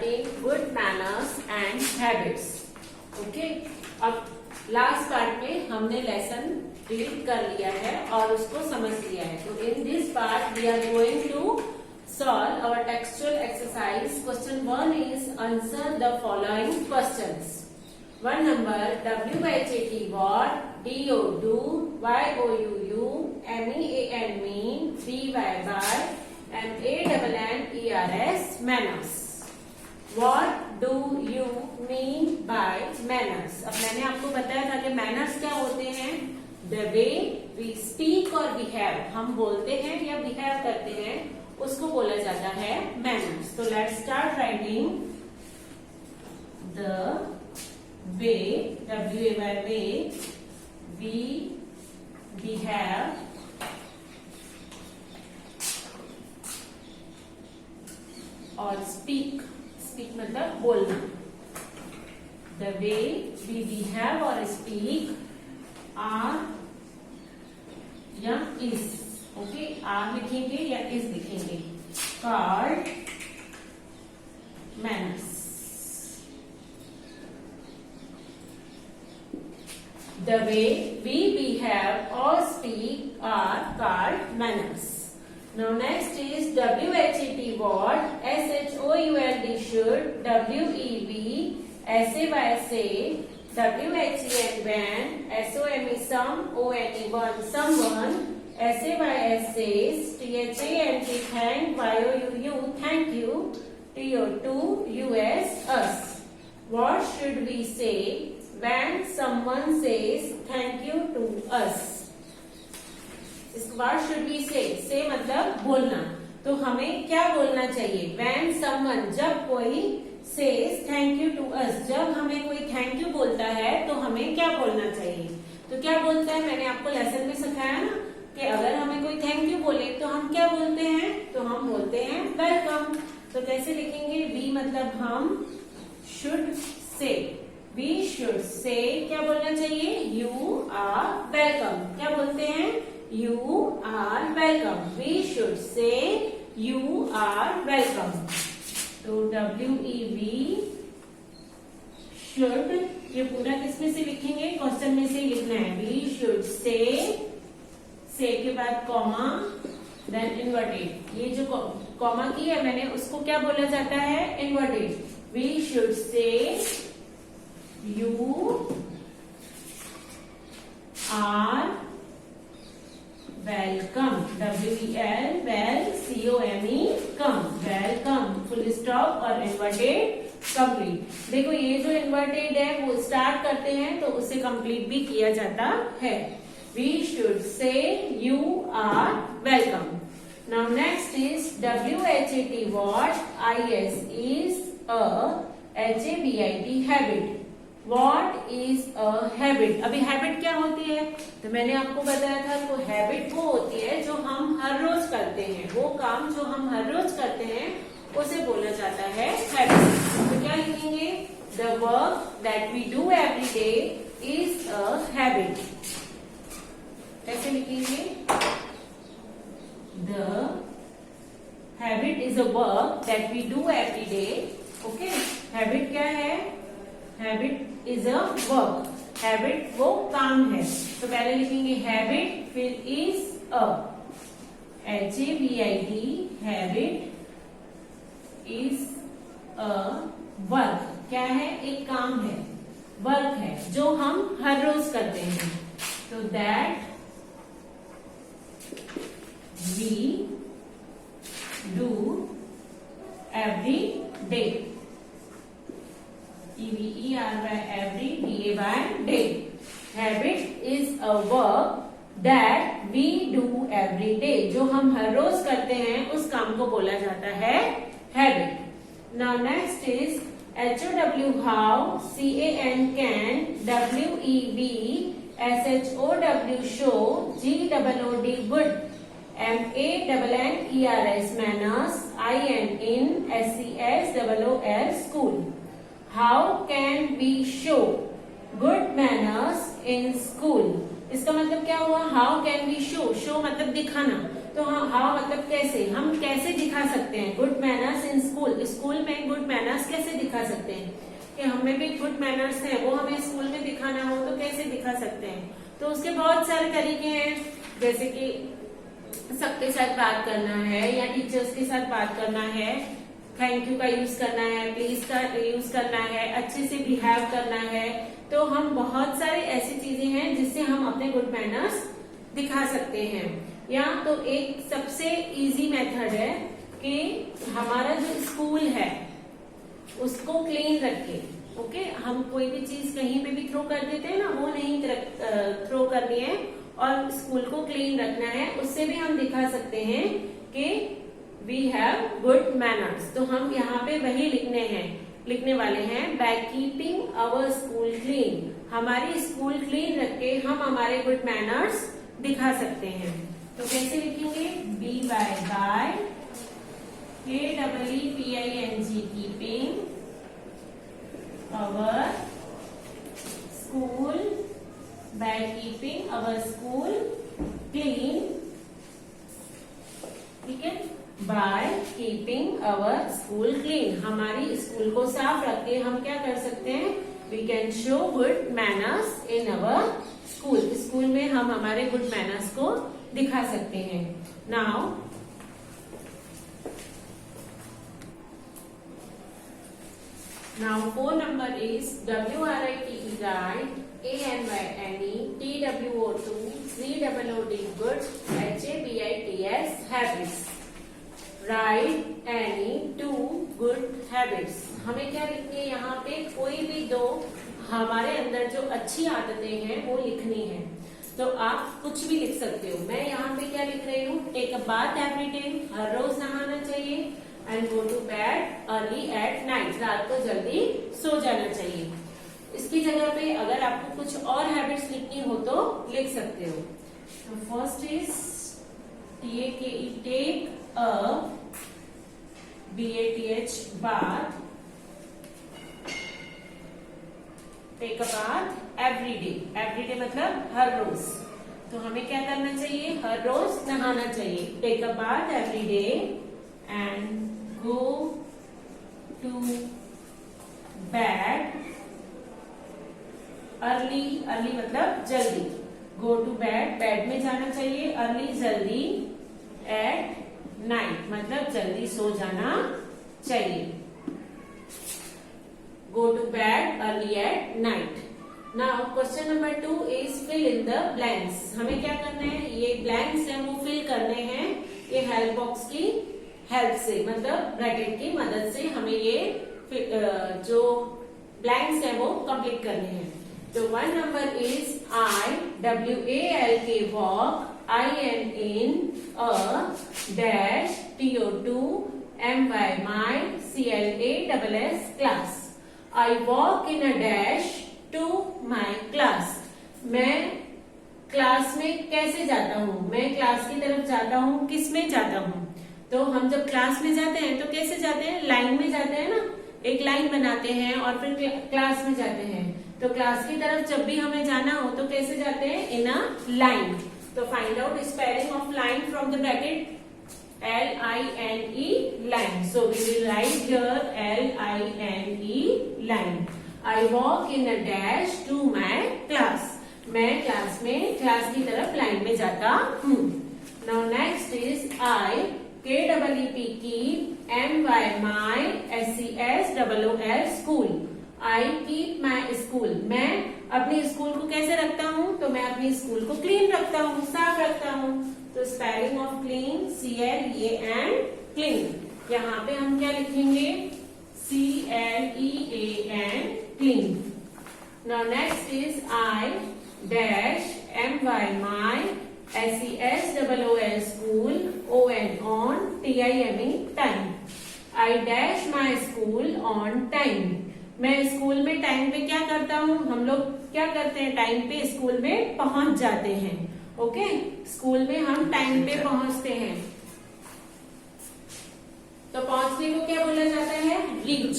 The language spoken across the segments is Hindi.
discussing good manners and habits. Okay, अब लास्ट पार्ट में हमने लेसन रीड कर लिया है और उसको समझ लिया है. तो in this part we are going to solve our textual exercise. Question 1 is answer the following questions. 1 number WHAT what, DO do, YOUU, MEAN mean, BY by, and ANNERS manners. What do you mean by manners? अब मैंने आपको बताया था कि manners क्या होते हैं. The way we speak or behave, हम बोलते हैं या behave करते हैं उसको बोला जाता है manners. तो let's start writing the way, W-A-Y way, we behave or speak. Speak मतलब बोलना. The way we behave or speak are या is. ओके, आर लिखेंगे या इज लिखेंगे. Called manners. The way we behave और speak are called manners. Now next is WHAT what, SHOULD should, WEV SAY say, WHEN when, SOME some, ONE one someone, SAYS says, THANK thank, YOUU thank you, TO2 US us. What should we say when someone says thank you to us? What should we say? Say मतलब बोलना. तो हमें क्या बोलना चाहिए? When someone, जब कोई says thank you to us, जब हमें कोई thank you बोलता है तो हमें क्या बोलना चाहिए? तो क्या बोलता है, मैंने आपको लेसन में सिखाया ना कि अगर हमें कोई थैंक यू बोले तो हम क्या बोलते हैं? तो हम बोलते हैं वेलकम. तो कैसे लिखेंगे? वी मतलब हम, शुड से, वी शुड से क्या बोलना चाहिए? You are welcome. क्या बोलते हैं? You are welcome. We should say you are welcome. तो WEV शुड, ये पूरा किसमें से लिखेंगे? क्वेश्चन में से लिखना है. वी शुड से के बाद कॉमा, देन इन्वर्टेड. ये जो कॉमा की है मैंने, उसको क्या बोला जाता है? Inverted. We should say you are welcome. WEL well, COME come, welcome, full stop और इन्वर्टेड कंप्लीट. देखो ये जो इन्वर्टेड है वो स्टार्ट करते हैं तो उसे कंप्लीट भी किया जाता है. We should say you are welcome. Now next is WHAT what, IS is a, HABIT habit. What is a habit? अभी habit क्या होती है? तो मैंने आपको बताया था तो habit वो होती है जो हम हर रोज करते हैं. वो काम जो हम हर रोज करते हैं उसे बोला जाता है habit. तो क्या लिखेंगे? The work that we do every day is a habit. कैसे लिखेंगे? The habit is a work that we do every day. Okay, habit क्या है? Habit is a work. Habit वो काम है. तो पहले लिखेंगे habit, फिर is a, HABIT habit is a work. क्या है? एक काम है, वर्क है जो हम हर रोज करते हैं. तो that we do every day. EVERY every, DA by day. Habit is a work that we do every day. जो हम हर रोज करते हैं उस काम को बोला जाता है habit. Now next is HOW how, CAN can, WEB SHOW show, GOOD good, MANNERS manners, IN SCSOOL school. How can we show good manners in school? इसका मतलब क्या हुआ? How can we show, show मतलब दिखाना. तो हाउ मतलब कैसे, हम कैसे दिखा सकते हैं good manners in school. School में गुड मैनर्स कैसे दिखा सकते हैं कि हमें भी गुड मैनर्स है, वो हमें स्कूल में दिखाना हो तो कैसे दिखा सकते हैं। तो उसके बहुत सारे तरीके हैं, जैसे कि सबके साथ बात करना है या टीचर्स के साथ बात करना है, थैंक यू का यूज करना है, प्लीज का यूज करना है, अच्छे से बिहेव करना है। तो हम बहुत सारे ऐसी चीजें हैं जिससे हम अपने गुड मैनर्स दिखा सकते हैं। या तो एक सबसे इजी मेथड है कि हमारा जो स्कूल है उसको क्लीन रखे। ओके, हम कोई भी चीज कहीं पे भी थ्रो कर देते हैं ना, वो नहीं थ्रो करनी है और स्कूल को क्लीन रखना है। उससे भी हम दिखा सकते हैं कि वी हैव गुड मैनर्स। तो हम यहाँ पे वही लिखने वाले हैं, by keeping our school clean. हमारी स्कूल क्लीन रख के हम हमारे गुड मैनर्स दिखा सकते हैं। तो कैसे लिखेंगे, be by KEEPING keeping our school, by keeping our school clean। ठीक है, by keeping our school clean, हमारी स्कूल को साफ रख के हम क्या कर सकते हैं, we can show good manners in our school। School में हम हमारे गुड मैनर्स को दिखा सकते हैं। Now 4 number is WRITE right, ANYNE, TWO2, COOD good, HABITS habits। Write any 2 good habits। हमें क्या लिखनी है यहाँ पे, कोई भी 2 हमारे अंदर जो अच्छी आदतें हैं वो लिखनी है। तो आप कुछ भी लिख सकते हो। मैं यहाँ पे क्या लिख रही हूँ, take a bath every day, हर रोज नहाना चाहिए, and go to bed early at night, रात को जल्दी सो जाना चाहिए। इसकी जगह पे अगर आपको कुछ और हैबिट्स लिखनी हो तो लिख सकते हो। तो first is take a BATH bath, take a bath every day मतलब हर रोज। तो हमें क्या करना चाहिए, हर रोज नहाना चाहिए। Take a bath every day and go to bed early मतलब जल्दी, गो टू बेड में जाना चाहिए, अर्ली जल्दी, एट नाइट मतलब जल्दी सो जाना चाहिए। Go to bed early at night. Now question number 2 is fill in the blanks. हमें क्या करना है, ये ब्लैंक्स है वो फिल करने हैं, ये हेल्प बॉक्स की हेल्प से मतलब ब्रैकेट की मदद से हमें ये जो ब्लैंक्स है वो कंप्लीट करने हैं। तो 1 number is IWALK walk, IN in, a dash, TO2 MY CLASS class। I walk in a dash to my class। मैं क्लास में कैसे जाता हूँ, मैं क्लास की तरफ जाता हूँ, किस में जाता हूँ। तो हम जब क्लास में जाते हैं तो कैसे जाते हैं, लाइन में जाते हैं ना, एक लाइन बनाते हैं और फिर क्लास में जाते हैं। तो क्लास की तरफ जब भी हमें जाना हो तो कैसे जाते हैं, इन अ लाइन। तो find out spelling of line from the bracket, LINE line। So we will write here LINE line। I walk in a dash to my class। मैं क्लास की तरफ लाइन में जाता हूँ। Now next is I KEEP keep MY my SCSOOL school। I keep my school। मैं अपनी स्कूल को कैसे रखता हूँ, तो मैं अपनी स्कूल को क्लीन रखता हूँ, साफ रखता हूँ। तो spelling of clean CLEAN clean. यहाँ पे हम क्या लिखेंगे, CLEAN clean. Now next is I dash MY my SCSOOL school on TIME time। I dash my school on time। मैं स्कूल में टाइम पे क्या करता हूँ, हम लोग क्या करते हैं, टाइम पे स्कूल में पहुंच जाते हैं। ओके, स्कूल में हम टाइम पे पहुंचते हैं। तो पहुंचने को क्या बोला जाता है, रीच।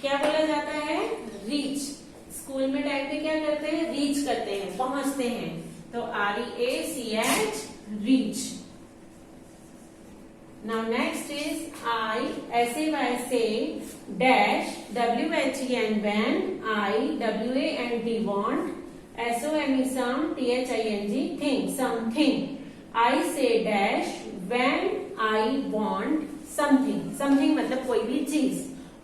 क्या बोला जाता है, रीच। स्कूल में टाइम पे क्या करते हैं, रीच करते हैं, पहुंचते हैं। तो REACH reach. Now next is I, S-A-Y-S-A, dash, W-H-E-N, when, I, W-A-N-T, want, S-O-M-E, some, T-H-I-N-G, think, something. I say dash, when I want something. Something मतलब कोई भी चीज.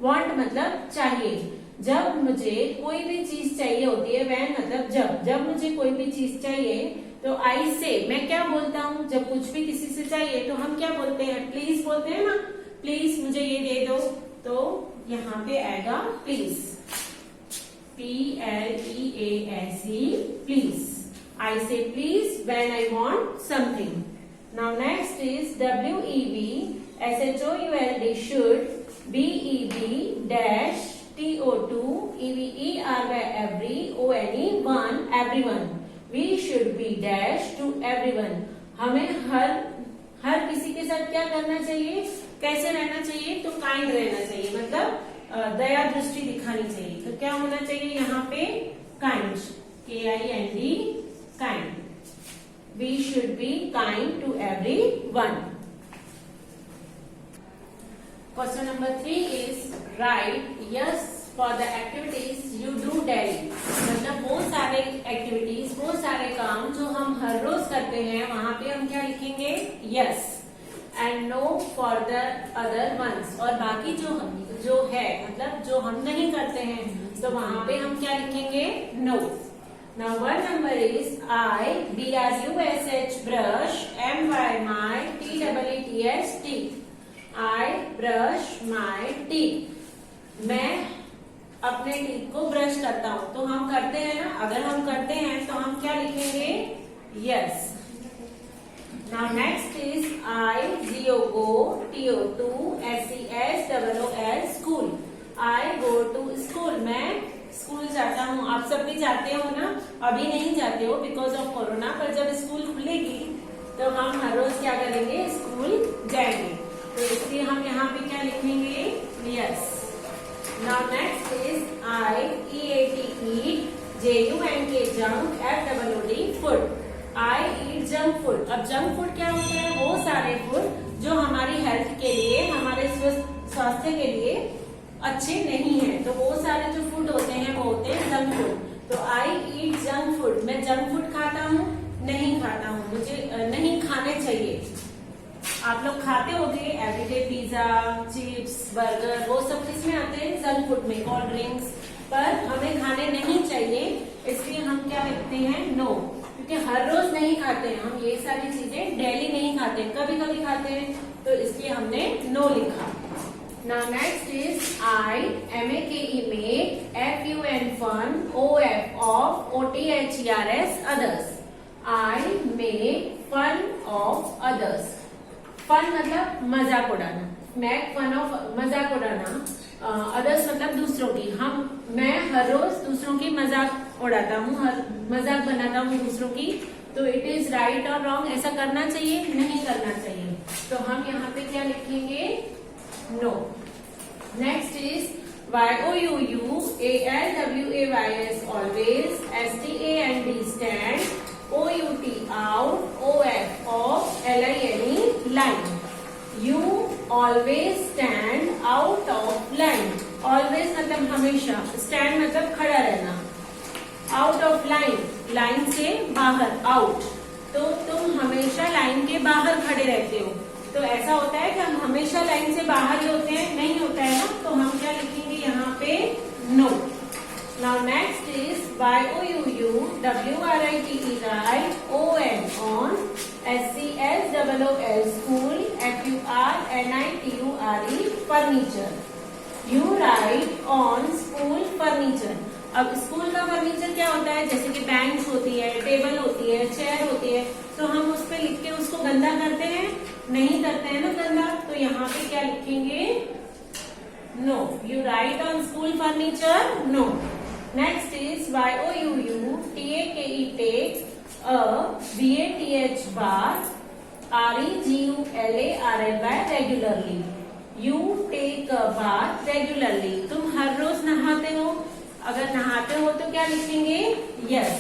Want मतलब चाहिए. जब मुझे कोई भी चीज चाहिए होती है, when मतलब जब मुझे कोई भी चीज चाहिए तो आई से मैं क्या बोलता हूँ, जब कुछ भी किसी से चाहिए तो हम क्या बोलते हैं, प्लीज बोलते हैं ना, प्लीज मुझे ये दे दो, तो यहाँ पे आएगा please, P-L-E-A-S-E, please. I say please when I want something. Now next is W-E-B, S-H-O-U-L-D, should, B-E-B, dash, T-O-2, E-V-E-R-Y, every, O-N-E, one, everyone. We should be dash to everyone. हमें हर किसी के साथ क्या करना चाहिए, कैसे रहना चाहिए, तो काइंड रहना चाहिए, मतलब दया दृष्टि दिखानी चाहिए. तो क्या होना चाहिए यहाँ पे, kind, K-I-N-D, kind. We should be kind to everyone. Question number 3 is write yes for the activities you do daily. मतलब वो सारे एक्टिविटीज, वो सारे काम जो हम हर रोज करते हैं, वहां पे हम क्या लिखेंगे, yes. And no for the other ones. और बाकी जो है मतलब जो हम नहीं करते हैं, तो वहां पे हम क्या लिखेंगे, no. Now one number is I, B-R-U-S-H, brush, M-Y, my, T-E-E-T-H, teeth. I brush my teeth. मैं अपने टीथ को ब्रश करता हूँ. तो हम करते हैं ना, अगर हम करते हैं तो हम क्या लिखेंगे, yes. Now next is I, G-O-Go, T-O-2, S-E-S-O-O-L, school. I go to school. मैं स्कूल जाता हूँ. आप सब भी जाते हो ना, अभी नहीं जाते हो बिकॉज ऑफ कोरोना, पर जब स्कूल खुलेगी तो हम हर रोज क्या करेंगे, स्कूल जाएंगे. तो इसलिए हम यहाँ पे क्या लिखेंगे, yes. Now next is I, E-A-T, eat, J-U-N-K, junk, F-O-O-D, food. I eat junk food. अब जंक फूड क्या होता है, वो सारे फूड जो हमारी हेल्थ के लिए, हमारे स्वास्थ्य के लिए अच्छे नहीं है. तो वो सारे जो फूड होते हैं वो होते हैं जंक फूड. तो आई ईट जंक फूड, मैं जंक फूड खाता हूँ, नहीं खाता हूँ, मुझे नहीं खाने चाहिए. आप लोग खाते होंगे एवरीडे पिज्जा, चिप्स, बर्गर, वो सब किसमें आते हैं, जंक फूड में, कोल्ड ड्रिंक्स. पर हमें खाने नहीं चाहिए, इसलिए हम क्या लिखते हैं, नो. क्योंकि हर रोज नहीं खाते हैं हम ये सारी चीजें, डेली नहीं खाते, कभी कभी खाते हैं, तो इसलिए हमने नो लिखा. Now next is I, M-A-K-E, make, F-U-N, fun, O-F, off, O-T-H-E-R-S, others. I make fun of others. Fun मतलब मजाक उड़ाना, make fun of मजाक उड़ाना, others मतलब दूसरों की. मैं हर रोज दूसरों की मजाक उड़ाता हूँ, मजाक बनाता हूँ दूसरों की. तो इट इज राइट और रॉन्ग, ऐसा करना चाहिए, नहीं करना चाहिए. तो हम यहाँ पे क्या लिखेंगे, no. Next is Y-O-U-U-A-L-W-A-Y-S, always, S-T-A-N-D, stand, O-U-T, out, O-F, off, L-I-N-E, line. You always stand out of line. Always मतलब हमेशा, stand मतलब खड़ा रहना, out of line, line से बाहर, out. तो तुम हमेशा लाइन के बाहर खड़े रहते हो. तो ऐसा होता है कि हम हमेशा लाइन से बाहर ही होते हैं, नहीं होता है ना, तो हम क्या लिखेंगे यहाँ पे, no. Now next is Y-O-U-U-W-R-I-T-E, write, O-N, on, S-C-S-O-O-L, school, F-U-R-N-I-T-U-R-E, furniture. You write on school furniture. अब स्कूल का फर्नीचर क्या होता है, जैसे कि बेंच होती है, टेबल होती है, चेयर होती है, तो हम उस पे लिख के उसको गंदा करते हैं, नहीं करते हैं ना गंदा. तो यहाँ पे क्या लिखेंगे, no. You write on school furniture, no. Next is Y-O-U-U-T-A-K-E, take, B-A-T-H, bath, R-E-G-U-L-A-R-L-Y, regularly. You take a bath regularly. तुम हर रोज नहाते हो, अगर नहाते हो तो क्या लिखेंगे, यस.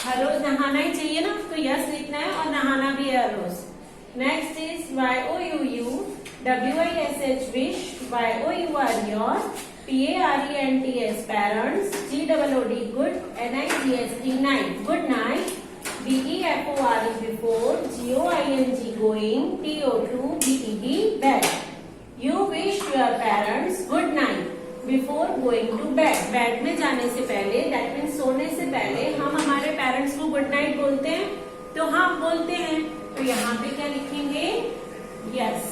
हर रोज नहाना ही चाहिए ना, तो यस लिखना है, और नहाना भी है हर रोज. Next is YOUU, WISH wish, YOUR your, PARENTS parents, GOOD good, NIGST night good night, BEFORE before, GOING going, TO2 BED bed. You wish your parents good night before going to bed. Bed में जाने से पहले, दैट मीन्स सोने से पहले हम हमारे पेरेंट्स को गुड नाइट बोलते हैं, तो हम बोलते हैं, तो यहाँ पे क्या लिखेंगे? Yes.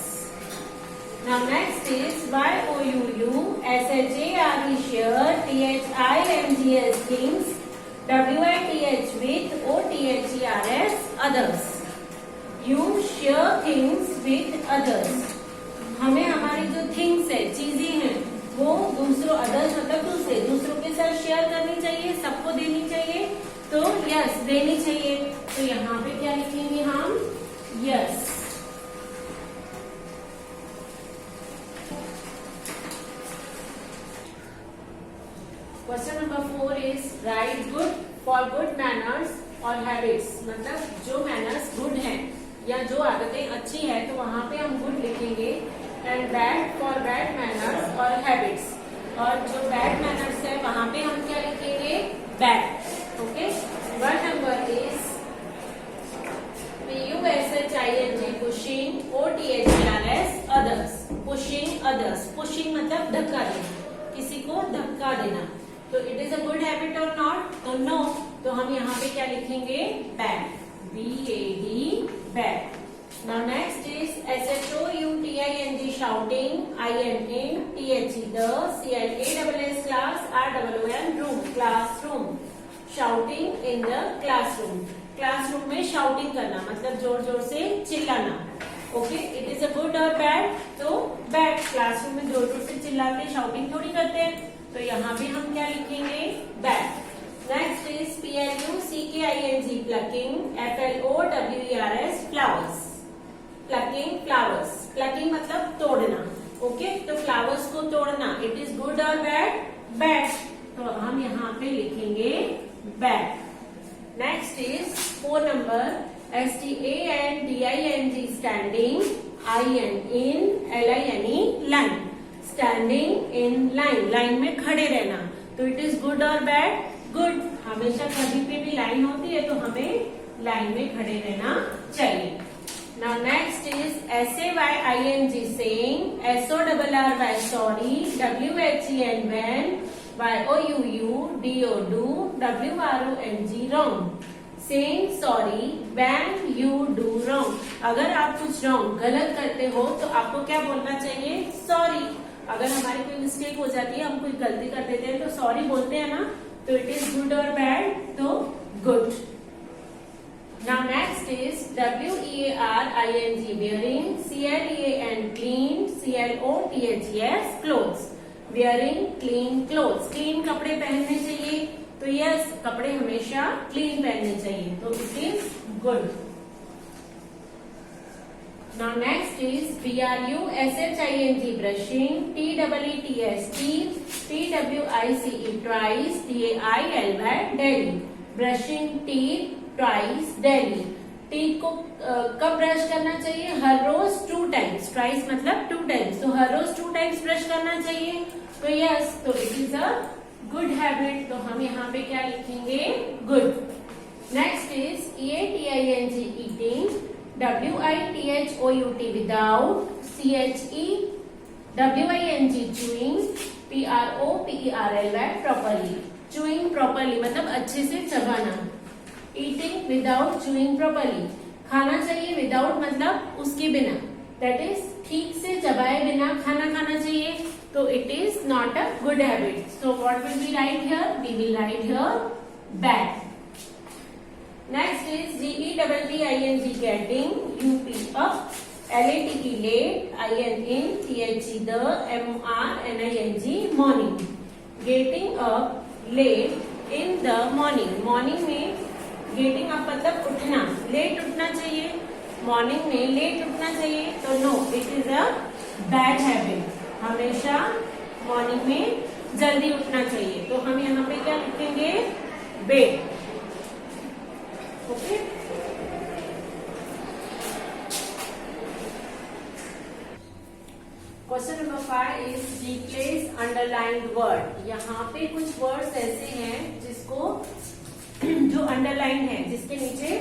Now next is YOUU, SHARE share, THINGS things, WITH with, OTHERS others. You share things with others. हमें हमारी जो थिंग्स है, चीजें हैं, वो दूसरों, अदर्स मतलब दूसरों के साथ शेयर करनी चाहिए, सबको देनी चाहिए, तो यस देनी चाहिए. तो यहाँ पे क्या लिखेंगे हम? Yes. Question number 4 is right good for good manners और हैबिट्स. मतलब जो मैनर्स गुड हैं या जो आदतें अच्छी है तो वहां पे हम गुड लिखेंगे, and bad for bad manners और हैबिट्स. और जो बैड मैनर्स है वहां पे हम क्या लिखेंगे? Bad. Okay. Word number is PUSHING pushing, OTHERS others. Pushing others. Pushing मतलब धक्का देना, किसी को धक्का देना. तो it is a good habit और नॉट? तो नो. तो हम यहाँ पे क्या लिखेंगे? Bad. BAD bad. Now next is SHOUTING shouting, INN THE the, CLASS class, ROON room classroom. Shouting in the classroom. Classroom में शाउटिंग करना मतलब जोर जोर से चिल्लाना. Okay. It is a good और बैड? तो बैड. क्लासरूम में जोर जोर से चिल्लाते, शाउटिंग थोड़ी करते हैं, तो यहाँ भी हम क्या लिखेंगे? Bad. Next is PLUCKING plucking, FLOWERS flowers. Plucking flowers. Plucking मतलब तोड़ना. ओके. तो फ्लावर्स को तोड़ना, इट इज गुड और बैड? बैड. तो हम यहाँ पे लिखेंगे bad. Next is 4 number STANDING standing, IN LINE line. Standing in line, line में खड़े रहना. तो इट इज गुड और बैड? गुड. हमेशा कभी पे भी लाइन होती है तो हमें लाइन में खड़े रहना चाहिए. Now next is SAYING saying, SORRY sorry, WHEN when, YOUU DO WRONG wrong. Saying sorry when you do wrong. अगर आप कुछ wrong गलत करते हो तो आपको क्या बोलना चाहिए? सॉरी. अगर हमारी कोई मिस्टेक हो जाती है, हम कोई गलती कर देते हैं तो सॉरी बोलते हैं ना. तो इट इज गुड और बैड? तो good. Now next is WEARING wearing, CLEAN clean, CLOTHES clothes. Wearing clean clothes. Clean कपड़े पहनने चाहिए, तो यस कपड़े हमेशा क्लीन पहनने चाहिए, तो it is good. Now next is BRUSHING brushing, TEETS teeth, TWICE twice, DAILY daily. Brushing teeth twice daily. Teeth को कब ब्रश करना चाहिए? हर रोज 2 times. ट्वाइस मतलब 2 times. तो हर रोज 2 times ब्रश करना चाहिए, तो यस. तो it is a good habit. तो हम यहाँ पे क्या लिखेंगे? Good. Next is EATING eating, WITHOUT without, CHEWING chewing, PROPERLY properly. chewing properly मतलब अच्छे से चबाना. Eating without chewing properly. खाना चाहिए without मतलब उसके बिना, that is ठीक से चबाए बिना खाना खाना चाहिए, तो it is not a good habit. So what will we write here? We will write here bad. Next is GETTING getting, UP up, LATE late, INN THE the, MORNING morning. Getting up late in the morning. Morning में गेटिंग अप मतलब उठना, लेट उठना चाहिए. मॉर्निंग में लेट उठना चाहिए, तो no, it is a bad habit. हमेशा मॉर्निंग में जल्दी उठना चाहिए, तो हम यहाँ पे क्या लिखेंगे? Bed. Okay. Question number 5 is replace underlined word. यहाँ पे कुछ वर्ड्स ऐसे हैं जिसको जो अंडरलाइन है, जिसके नीचे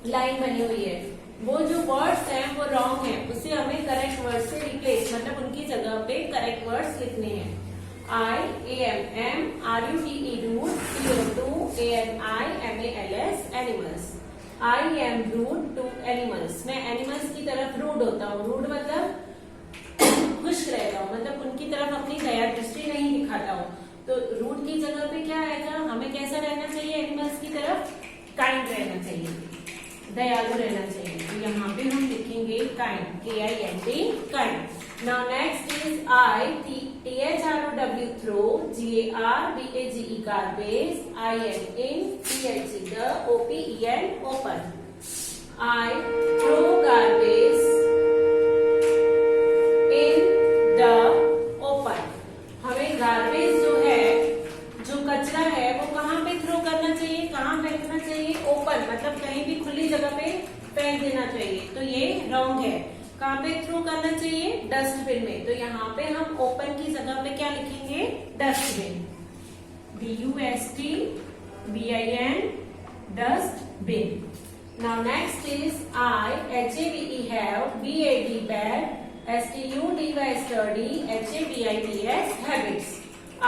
लाइन बनी हुई है, वो जो वर्ड्स हैं वो रॉन्ग है, उसे हमें करेक्ट वर्ड से रिप्लेस, मतलब उनकी जगह पे करेक्ट वर्ड्स लिखने हैं। IAMM RUDE rude, TO2 ANIMALS animals. I am rude to animals, मैं एनिमल्स की तरफ रूड होता हूँ। रूड मतलब खुश रहता हूँ, मतलब उनकी तरफ अपनी दया दृष्टि नहीं दिखाता हूँ। तो रूड की जगह पे क्या आएगा, हमें कैसा रहना चाहिए एनिमल्स की तरफ? काइंड रहना चाहिए, दयालु रहना चाहिए। तो यहाँ पे हम लिखेंगे kind, KIND, kind. Now next is THROW throw, GARBAGE garbage, IN in, THE OPEN open. I throw garbage in the open। हमें गार्बेज जो है, जो कचरा है, वो कहाँ पे थ्रो करना चाहिए, कहाँ फेंकना चाहिए? ओपन, मतलब कहीं भी खुली जगह पे फेंक देना चाहिए। तो ये रॉन्ग है। कहाँ पे थ्रो करना चाहिए? डस्टबिन में। तो यहाँ पे हम ओपन की जगह पे क्या लिखेंगे? Dustbin, DUSTBIN, dustbin. Now next is HAVE have, BAD bad, STUDY study, HABITS habits।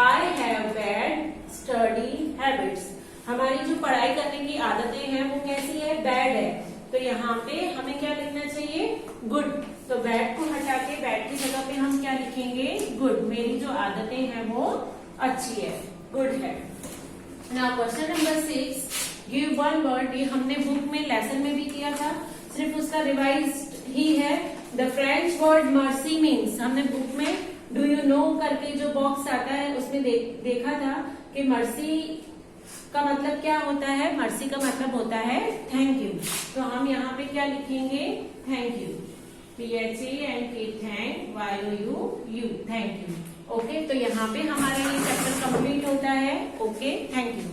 I have bad study habits। हमारी जो पढ़ाई करने की आदतें हैं वो कैसी है? बैड है। तो यहाँ पे हमें क्या लिखना चाहिए? गुड। तो बैड को हटा के बैड की जगह पे हम क्या लिखेंगे? गुड। मेरी जो आदतें हैं वो अच्छी है, गुड है। Now question number 6, give one word. ये हमने बुक में लेसन में भी किया था, सिर्फ उसका रिवाइज ही है। The French word mercy means, हमने बुक में डू यू नो करके जो बॉक्स आता है उसमें देखा था कि मर्सी का मतलब क्या होता है? मर्सी का मतलब होता है थैंक यू। तो हम यहाँ पे क्या लिखेंगे? Thank you, THANK, thank, YOU, thank you. Okay, तो यहाँ पे हमारा ये चैप्टर कंप्लीट होता है। Okay, thank you.